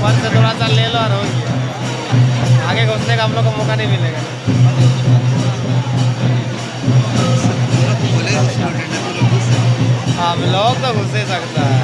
ऊपर से थोड़ा सा ले लो और हो गया। आगे घुसने का हम लोग को मौका नहीं मिलेगा। हाँ ब्लॉग तो घुस ही सकता है।